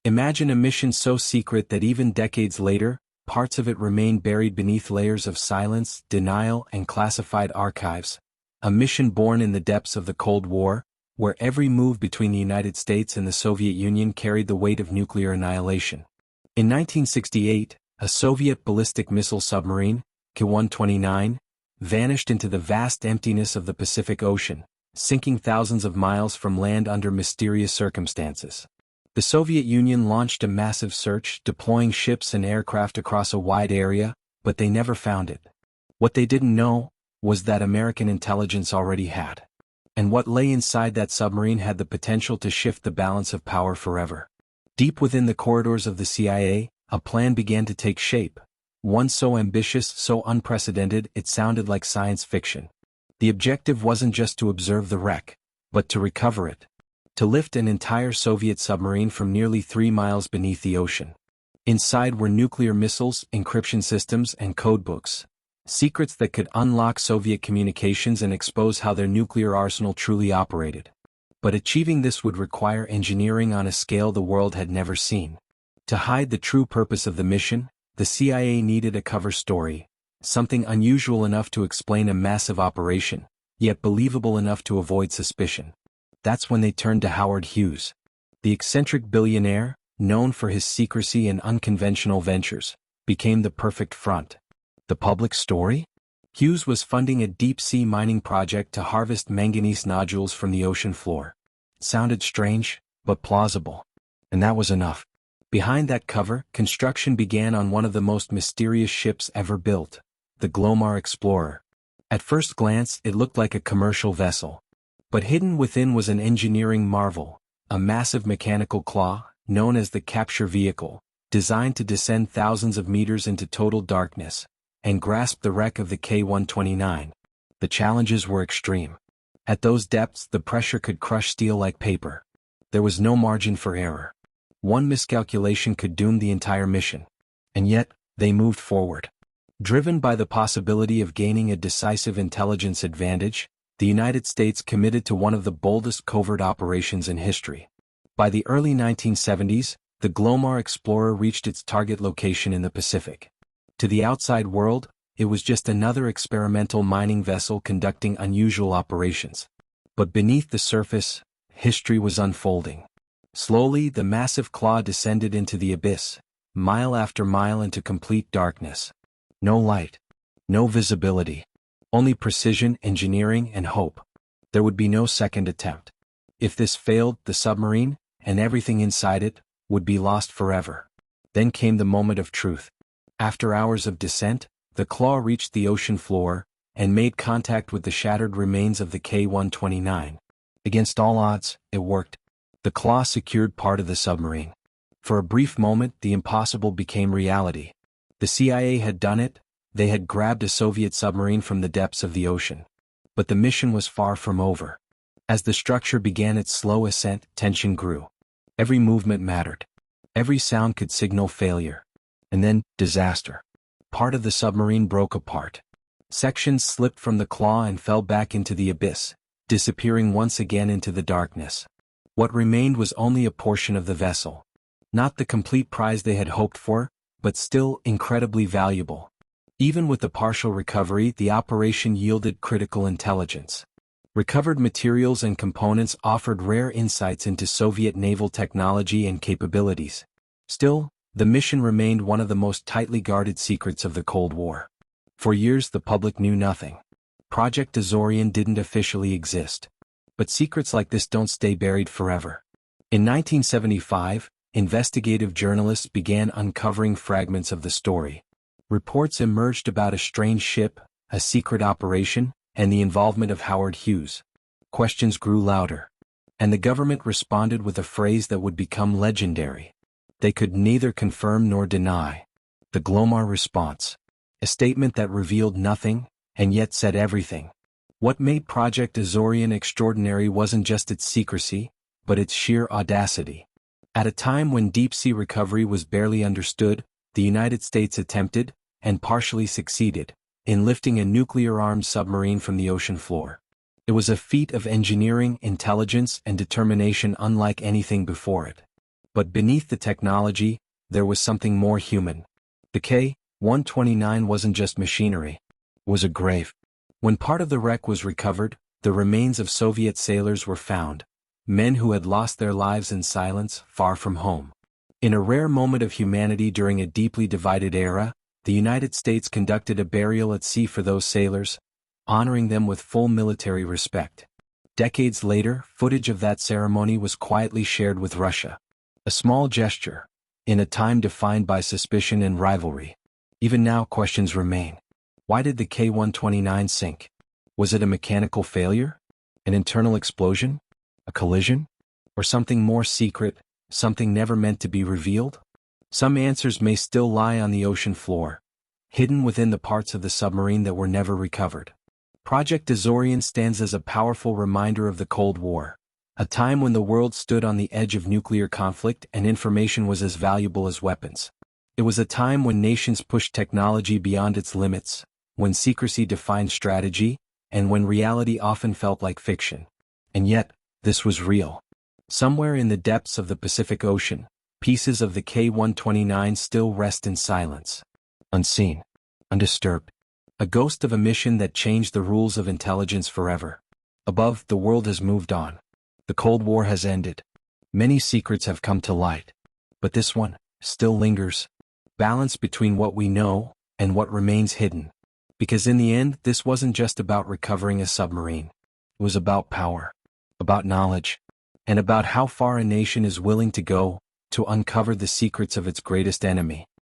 Imagine a mission so secret that even decades later, parts of it remain buried beneath layers of silence, denial, and classified archives. A mission born in the depths of the Cold War, where every move between the United States and the Soviet Union carried the weight of nuclear annihilation. In 1968, a Soviet ballistic missile submarine, Ki-129, vanished into the vast emptiness of the Pacific Ocean, sinking thousands of miles from land under mysterious circumstances. The Soviet Union launched a massive search, deploying ships and aircraft across a wide area, but they never found it. What they didn't know was that American intelligence already had. And what lay inside that submarine had the potential to shift the balance of power forever. Deep within the corridors of the CIA, a plan began to take shape. One so ambitious, so unprecedented, it sounded like science fiction. The objective wasn't just to observe the wreck, but to recover it. To lift an entire Soviet submarine from nearly 3 miles beneath the ocean. Inside were nuclear missiles, encryption systems, and codebooks. Secrets that could unlock Soviet communications and expose how their nuclear arsenal truly operated. But achieving this would require engineering on a scale the world had never seen. To hide the true purpose of the mission, the CIA needed a cover story, something unusual enough to explain a massive operation, yet believable enough to avoid suspicion. That's when they turned to Howard Hughes. The eccentric billionaire, known for his secrecy and unconventional ventures, became the perfect front. The public story? Hughes was funding a deep-sea mining project to harvest manganese nodules from the ocean floor. Sounded strange, but plausible. And that was enough. Behind that cover, construction began on one of the most mysterious ships ever built, the Glomar Explorer. At first glance, it looked like a commercial vessel. But hidden within was an engineering marvel, a massive mechanical claw, known as the capture vehicle, designed to descend thousands of meters into total darkness, and grasp the wreck of the Ki-129. The challenges were extreme. At those depths, the pressure could crush steel like paper. There was no margin for error. One miscalculation could doom the entire mission. And yet, they moved forward. Driven by the possibility of gaining a decisive intelligence advantage, the United States committed to one of the boldest covert operations in history. By the early 1970s, the Glomar Explorer reached its target location in the Pacific. To the outside world, it was just another experimental mining vessel conducting unusual operations. But beneath the surface, history was unfolding. Slowly, the massive claw descended into the abyss, mile after mile into complete darkness. No light. No visibility. Only precision, engineering, and hope. There would be no second attempt. If this failed, the submarine, and everything inside it, would be lost forever. Then came the moment of truth. After hours of descent, the claw reached the ocean floor, and made contact with the shattered remains of the Ki-129. Against all odds, it worked. The claw secured part of the submarine. For a brief moment, the impossible became reality. The CIA had done it. They had grabbed a Soviet submarine from the depths of the ocean. But the mission was far from over. As the structure began its slow ascent, tension grew. Every movement mattered. Every sound could signal failure. And then, disaster. Part of the submarine broke apart. Sections slipped from the claw and fell back into the abyss, disappearing once again into the darkness. What remained was only a portion of the vessel. Not the complete prize they had hoped for, but still incredibly valuable. Even with the partial recovery, the operation yielded critical intelligence. Recovered materials and components offered rare insights into Soviet naval technology and capabilities. Still, the mission remained one of the most tightly guarded secrets of the Cold War. For years the public knew nothing. Project Azorian didn't officially exist. But secrets like this don't stay buried forever. In 1975, investigative journalists began uncovering fragments of the story. Reports emerged about a strange ship, a secret operation, and the involvement of Howard Hughes. Questions grew louder. And the government responded with a phrase that would become legendary. They could neither confirm nor deny. The Glomar response. A statement that revealed nothing, and yet said everything. What made Project Azorian extraordinary wasn't just its secrecy, but its sheer audacity. At a time when deep-sea recovery was barely understood, the United States attempted, and partially succeeded, in lifting a nuclear-armed submarine from the ocean floor. It was a feat of engineering, intelligence, and determination unlike anything before it. But beneath the technology, there was something more human. The K-129 wasn't just machinery. It was a grave. When part of the wreck was recovered, the remains of Soviet sailors were found, men who had lost their lives in silence, far from home. In a rare moment of humanity during a deeply divided era, the United States conducted a burial at sea for those sailors, honoring them with full military respect. Decades later, footage of that ceremony was quietly shared with Russia. A small gesture, in a time defined by suspicion and rivalry. Even now, questions remain. Why did the K-129 sink? Was it a mechanical failure? An internal explosion? A collision? Or something more secret, something never meant to be revealed? Some answers may still lie on the ocean floor, hidden within the parts of the submarine that were never recovered. Project Azorian stands as a powerful reminder of the Cold War, a time when the world stood on the edge of nuclear conflict and information was as valuable as weapons. It was a time when nations pushed technology beyond its limits, when secrecy defined strategy, and when reality often felt like fiction. And yet, this was real. Somewhere in the depths of the Pacific Ocean, pieces of the K-129 still rest in silence. Unseen. Undisturbed. A ghost of a mission that changed the rules of intelligence forever. Above, the world has moved on. The Cold War has ended. Many secrets have come to light. But this one still lingers. Balance between what we know and what remains hidden. Because in the end, this wasn't just about recovering a submarine. It was about power, about knowledge, and about how far a nation is willing to go to uncover the secrets of its greatest enemy.